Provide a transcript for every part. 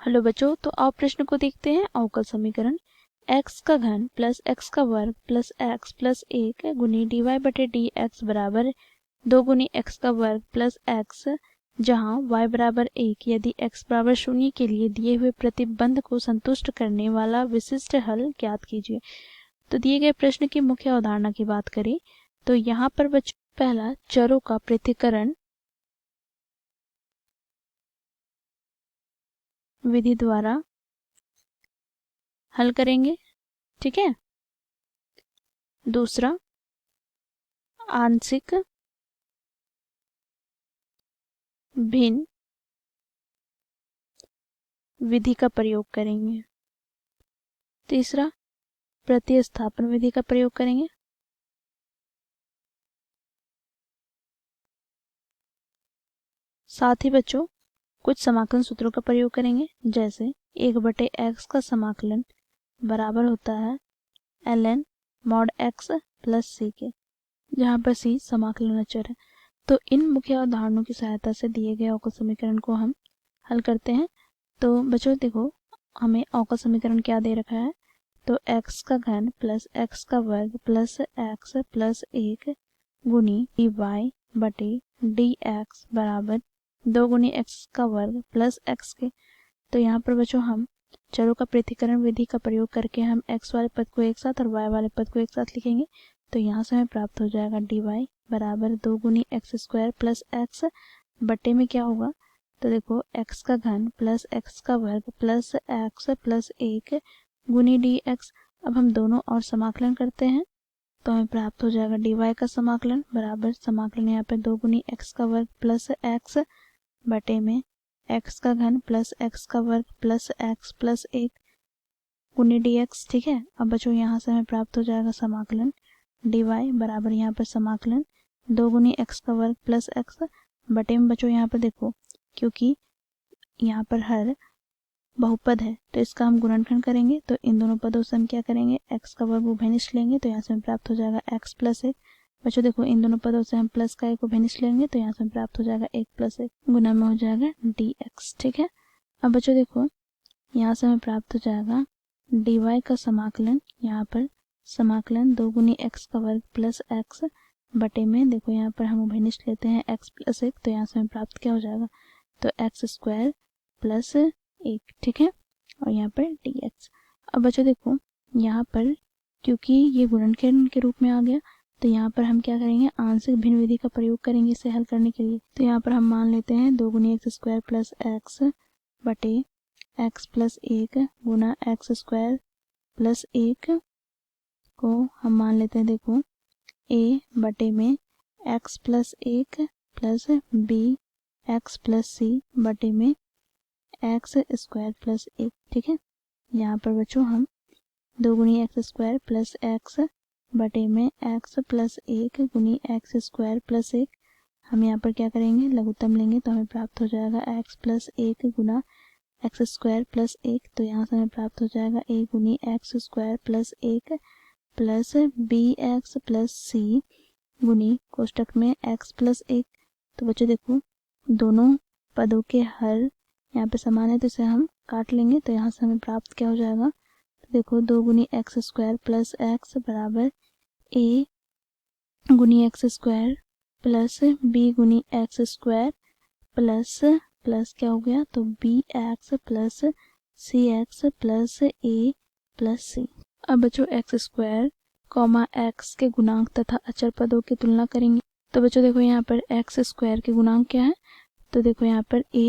Hello बच्चों, तो आप प्रश्न को देखते हैं। अवकल समीकरण x का घन प्लस x का वर्ग प्लस x प्लस 1 गुनी dy बटे डी एक्स बराबर 2 गुनी x का वर्ग प्लस x, जहाँ y बराबर 1 यदि x बराबर 0 के लिए दिए हुए प्रतिबंध को संतुष्ट करने वाला विशिष्ट हल ज्ञात कीजिए। तो दिए गए प्रश्न की मुख्य अवधारणा की बात करें तो यहाँ पर बच्चों पहला चरों का पृथक्करण विधि द्वारा हल करेंगे, ठीक है। दूसरा आंशिक भिन्न विधि का प्रयोग करेंगे। तीसरा प्रतिस्थापन विधि का प्रयोग करेंगे। साथ ही बच्चों कुछ समाकलन सूत्रों का प्रयोग करेंगे, जैसे 1/x का समाकलन बराबर होता है ln mod x plus c के, जहाँ पर c समाकलन अचर है। तो इन मुख्य अवधारणाओं की सहायता से दिए गए अवकल समीकरण को हम हल करते हैं। तो बच्चों देखो, हमें अवकल समीकरण क्या दे रखा है, तो x का घन प्लस x का वर्ग प्लस x प्लस 1 गुनी dy बटे डी एक्स बराबर 2 गुनी x का वर्ग प्लस x के। तो यहाँ पर बच्चों हम चरों का पृथक्करण विधि का प्रयोग करके हम x वाले पद को एक साथ और y वाले पद को एक साथ लिखेंगे। तो यहाँ से हमें प्राप्त हो जाएगा dy बराबर 2 गुनी एक्स स्क्वायर प्लस x बटे में क्या होगा, तो देखो x का घन प्लस x का वर्ग प्लस x प्लस 1 गुनी डी एक्स। अब हम दोनों और समाकलन करते हैं तो हमें प्राप्त हो जाएगा dy का समाकलन बराबर समाकलन यहाँ पे 2 गुनी x का वर्ग प्लस x बटे में x का घन प्लस x का वर्ग प्लस x प्लस 1 गुनी dx, ठीक है। अब बच्चों यहाँ से हमें प्राप्त हो जाएगा समाकलन dy बराबर यहाँ पर समाकलन 2 गुनी x का वर्ग प्लस x बटे में बच्चों यहाँ पर देखो, क्योंकि यहाँ पर हर बहुपद है तो इसका हम गुणनखंड करेंगे। तो इन दोनों पदों से हम क्या करेंगे, x का वर्ग उभयनिष्ठ लेंगे तो यहाँ से हमें प्राप्त हो जाएगा x प्लस 1। बच्चों देखो इन दोनों पदों से हम प्लस का एक उभयनिष्ठ लेंगे तो यहाँ से हमें प्राप्त हो जाएगा 1 प्लस 1 गुना में हो जाएगा dx, ठीक है। अब बच्चों देखो यहाँ से हमें प्राप्त हो जाएगा dy का समाकलन, यहाँ पर समाकलन 2 गुनी x का वर्ग प्लस x बटे में देखो यहाँ पर हम उभयनिष्ठ लेते हैं x प्लस 1 तो यहाँ से हमें प्राप्त क्या हो जाएगा, तो x स्क्वायर प्लस 1, ठीक है, और यहाँ पर dx। अब बच्चों देखो यहाँ पर क्योंकि ये गुणनखंड के रूप में आ गया तो यहाँ पर हम क्या करेंगे, आंशिक भिन्न विधि का प्रयोग करेंगे इसे हल करने के लिए। तो यहाँ पर हम मान लेते हैं 2 गुनी एक्स स्क्वायर प्लस एक्स बटे एक्स प्लस 1 गुना एक्स स्क्वायर प्लस 1 को हम मान लेते हैं देखो a बटे में x plus 1 plus b x plus c बटे में एक्स स्क्वायर प्लस 1, ठीक है। यहाँ पर बच्चों हम 2 गुनी एक्स स्क्वायर प्लस एक्स बटे में एक्स प्लस 1 गुनी एक्स स्क्वायर प्लस 1, हम यहाँ पर क्या करेंगे, लघुत्तम लेंगे तो हमें प्राप्त हो जाएगा x प्लस 1 गुना एक्स स्क्वायर प्लस 1। तो यहाँ से हमें प्राप्त हो जाएगा a गुनी x square plus 1 plus b x plus c गुनी कोष्टक में x प्लस 1। तो बच्चों देखो दोनों पदों के हर यहाँ पे समान है तो इसे हम काट लेंगे तो यहाँ से हमें प्राप्त क्या हो जाएगा, तो देखो 2 गुनी एक्स स्क्वायर प्लस एक्स बराबर a गुनी एक्स स्क्वायर प्लस b गुनी एक्स स्क्वायर प्लस प्लस क्या हो गया, तो b x plus c x plus a plus c। अब बच्चों एक्स स्क्वायर कॉमा एक्स के गुणांक तथा अचर पदों की तुलना करेंगे। तो बच्चों देखो यहाँ पर एक्स स्क्वायर के गुणांक क्या है, तो देखो यहाँ पर a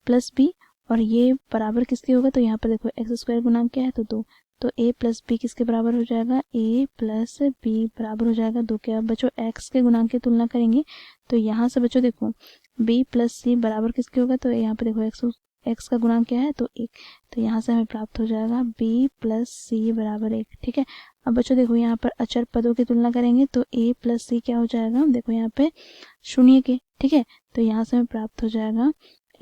प्लस बी और ये बराबर किसके होगा, तो यहाँ पर देखो एक्स स्क्वायर गुणांक क्या है, तो 2, तो a प्लस बी किसके बराबर हो जाएगा, a प्लस बी बराबर हो जाएगा 2 के। अब बच्चों x के गुणांक की तुलना करेंगे तो यहाँ से बच्चों देखो b प्लस सी बराबर किसके होगा, तो यहाँ पे देखो x का गुणांक क्या है, तो 1, तो यहाँ से हमें प्राप्त हो जाएगा b प्लस सी बराबर 1, ठीक है। अब बच्चों देखो यहाँ पर अचर पदों की तुलना करेंगे तो a प्लस सी क्या हो जाएगा, देखो यहाँ पे 0 के, ठीक है। तो यहाँ से हमें प्राप्त हो जाएगा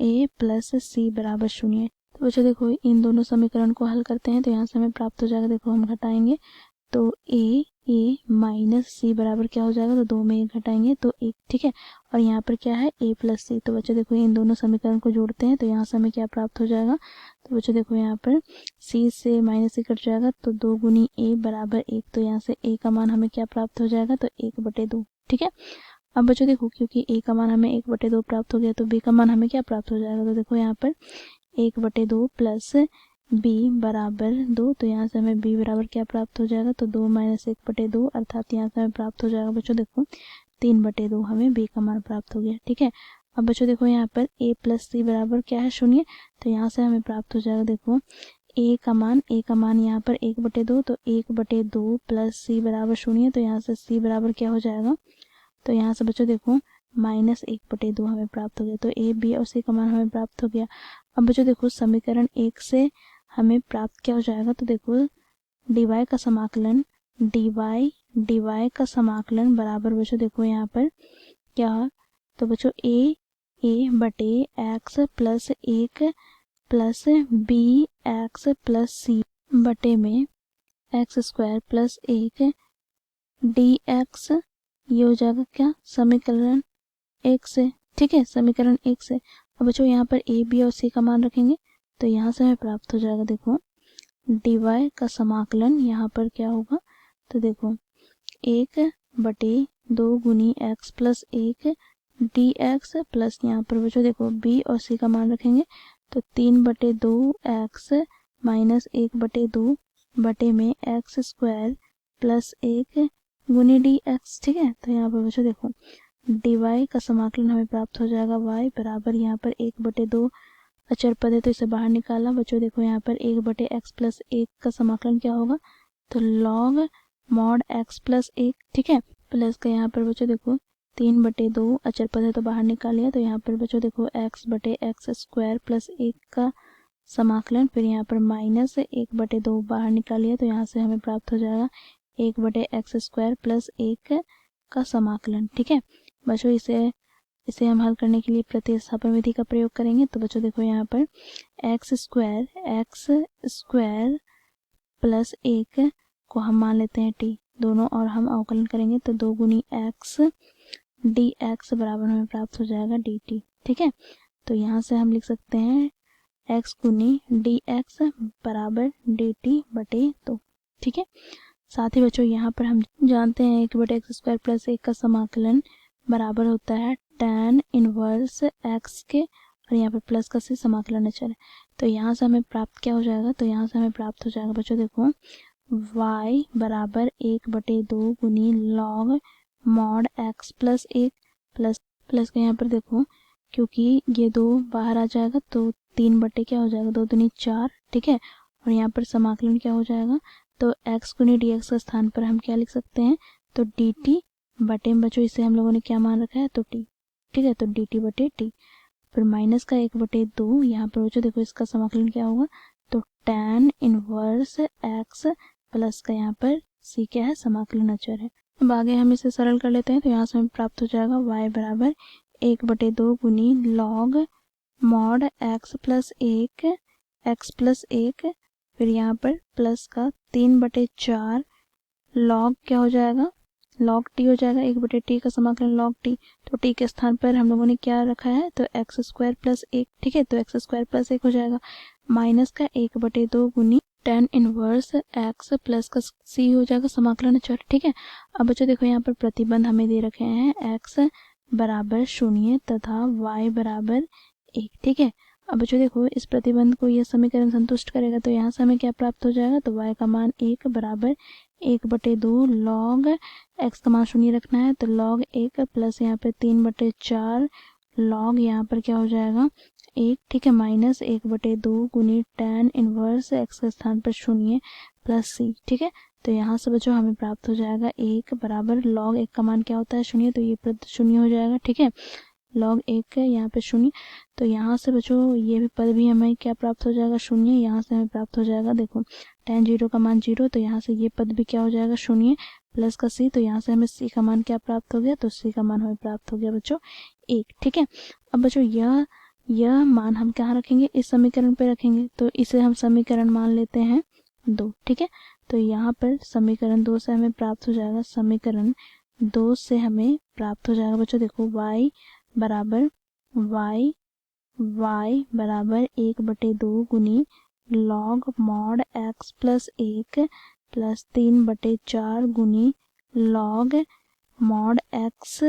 a प्लस सी बराबर 0। तो बच्चों देखो इन दोनों समीकरण को हल करते हैं तो यहाँ से हमें प्राप्त हो जाएगा, देखो हम घटाएंगे तो a माइनस सी बराबर क्या हो जाएगा, तो 2 में 1 घटाएंगे तो 1, ठीक है। और यहाँ पर क्या है a प्लस सी। तो बच्चों देखो इन दोनों समीकरण को जोड़ते हैं तो यहाँ से हमें क्या प्राप्त हो जाएगा। तो बच्चों देखो यहाँ पर c से माइनस c कट जाएगा तो 2 गुनी a बराबर 1। तो यहाँ से a का मान हमें क्या प्राप्त हो जाएगा, तो 1/2। ठीक है। अब बच्चों देखो क्योंकि a का मान हमें 1/2 प्राप्त हो गया तो b का मान हमें क्या प्राप्त हो जाएगा। तो देखो यहाँ पर 1/2 प्लस b बराबर 2। तो यहाँ से हमें b बराबर क्या प्राप्त हो जाएगा, तो 2 माइनस 1/2 अर्थात यहाँ से हमें प्राप्त हो जाएगा बच्चों देखो 3/2 हमें b का मान प्राप्त हो गया। ठीक है। अब बच्चों देखो यहाँ पर a प्लस सी बराबर क्या है, 0। तो यहाँ से हमें प्राप्त हो जाएगा देखो a का मान यहाँ पर 1/2। तो 1/2 प्लस c बराबर 0। तो यहाँ से c बराबर क्या हो जाएगा, तो यहाँ से बच्चों देखो -1/2 हमें प्राप्त हो गया। तो a b और c का मान हमें प्राप्त हो गया। अब बच्चों देखो समीकरण 1 से हमें प्राप्त क्या हो जाएगा, तो देखो dy का समाकलन बराबर बच्चों देखो यहाँ पर क्या, तो बच्चों a बटे x plus 1 plus b x plus c बटे में x² प्लस 1 dx, ये हो जाएगा क्या, समीकरण 1 से। ठीक है, समीकरण 1 से। अब बच्चों यहाँ पर a b और c का मान रखेंगे तो यहाँ से हमें प्राप्त हो जाएगा देखो dy का समाकलन यहाँ पर क्या होगा, तो देखो 1/2 गुनी x प्लस 1 dx प्लस यहाँ पर बच्चों देखो b और c का मान रखेंगे तो 3/2 x माइनस 1/2 बटे में x² प्लस 1 गुनी dx। ठीक है। तो यहाँ पर बच्चों देखो dy का समाकलन हमें प्राप्त हो जाएगा y बराबर यहाँ पर 1/2 अचर पद है तो इसे बाहर निकाला। बच्चों देखो यहाँ पर 1/x प्लस 1 का समाकलन क्या होगा, तो log mod x प्लस 1। ठीक है। प्लस का यहाँ पर बच्चों देखो 3/2 अचर पद है तो बाहर निकाल लिया। तो यहाँ पर बच्चों देखो x/x² प्लस 1 का समाकलन, फिर यहाँ पर माइनस 1/2 बाहर निकाल लिया। तो यहाँ से हमें प्राप्त हो जाएगा 1/x² प्लस 1 का समाकलन। ठीक है बच्चों, इसे हम हल करने के लिए प्रतिस्थापन विधि का प्रयोग करेंगे। तो बच्चों देखो यहाँ पर x² प्लस 1 को हम मान लेते हैं t, दोनों और हम अवकलन करेंगे तो 2 गुनी x dx बराबर हमें प्राप्त हो जाएगा dt। ठीक है। तो यहाँ से हम लिख सकते हैं x गुनी dx बराबर dt बटे 2। ठीक है। साथ ही बच्चों यहाँ पर हम जानते हैं 1/x² प्लस 1 का समाकलन बराबर होता है tan इनवर्स x के, और यहाँ पर प्लस का से समाकलन अचर है। तो यहाँ से हमें प्राप्त क्या हो जाएगा, तो यहाँ से हमें प्राप्त हो जाएगा बच्चों देखो y बराबर 1/2 गुनी log mod x plus 1 plus का यहाँ पर देखो क्योंकि ये 2 बाहर आ जाएगा तो 3 बटे क्या हो जाएगा, 2 दूनी 4। ठीक है। और यहाँ पर समाकलन क्या हो जाएगा, तो x गुनी dx के स्थान पर हम क्या लिख सकते हैं, तो dt बटे में बच्चों इसे हम लोगों ने क्या मान रखा है, तो t। ठीक है। तो dt बटे t, फिर माइनस का 1/2 यहाँ पर बच्चों देखो इसका समाकलन क्या होगा, तो tan इनवर्स x प्लस का यहाँ पर c क्या है, समाकलन अचर है। अब आगे हम इसे सरल कर लेते हैं तो यहाँ से हमें प्राप्त हो जाएगा y बराबर 1/2 गुनी log mod x plus 1 x plus 1, फिर यहाँ पर प्लस का 3/4 log क्या हो जाएगा, log t हो जाएगा 1/t का समाकलन log t। तो t के स्थान पर हम लोगों ने क्या रखा है, तो x² प्लस 1। ठीक है। तो x² प्लस 1 हो जाएगा माइनस का 1/2 गुनी tan इनवर्स x प्लस का c हो जाएगा समाकलन अचर। ठीक है। अब बच्चों देखो यहाँ पर प्रतिबंध हमें दे रखे हैं x बराबर 0 तथा y बराबर 1। ठीक है। अब बच्चों देखो इस प्रतिबंध को यह समीकरण संतुष्ट करेगा तो यहाँ से हमें क्या प्राप्त हो जाएगा, तो y का मान 1 बराबर 1/2 log x का मान 0 रखना है तो log 1 प्लस यहाँ पे 3/4 log यहाँ पर क्या हो जाएगा 1। ठीक है। माइनस 1/2 गुनी tan इनवर्स x के स्थान पर 0 प्लस c। ठीक है। तो यहाँ से बच्चों हमें प्राप्त हो जाएगा 1 बराबर log 1 का मान क्या होता है 0, तो ये पद 0 हो जाएगा। ठीक है। log 1 यहाँ पे 0, तो यहाँ से बच्चों ये भी पद भी हमें क्या प्राप्त हो जाएगा 0। यहाँ से हमें प्राप्त हो जाएगा देखो tan 0 का मान 0, तो यहाँ से ये पद भी क्या हो जाएगा 0 प्लस का c। तो यहाँ से हमें c का मान क्या प्राप्त हो गया, तो c का मान हमें प्राप्त हो गया बच्चों 1। ठीक है। अब बच्चों यह मान हम कहाँ रखेंगे, इस समीकरण पे रखेंगे तो इसे हम समीकरण मान लेते हैं 2। ठीक है। तो यहाँ पर समीकरण 2 से हमें प्राप्त हो जाएगा, समीकरण 2 से हमें प्राप्त हो जाएगा बच्चों देखो y बराबर y बराबर 1/2 गुनी log mod x plus 1 plus 3/4 गुनी log mod x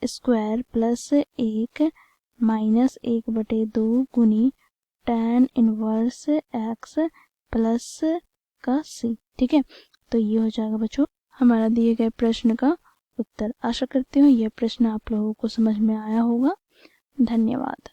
square plus 1 minus 1/2 गुनी tan इनवर्स x प्लस का c। ठीक है, तो ये हो जाएगा बच्चों हमारा दिए गए प्रश्न का उत्तर। आशा करती हूँ यह प्रश्न आप लोगों को समझ में आया होगा। धन्यवाद।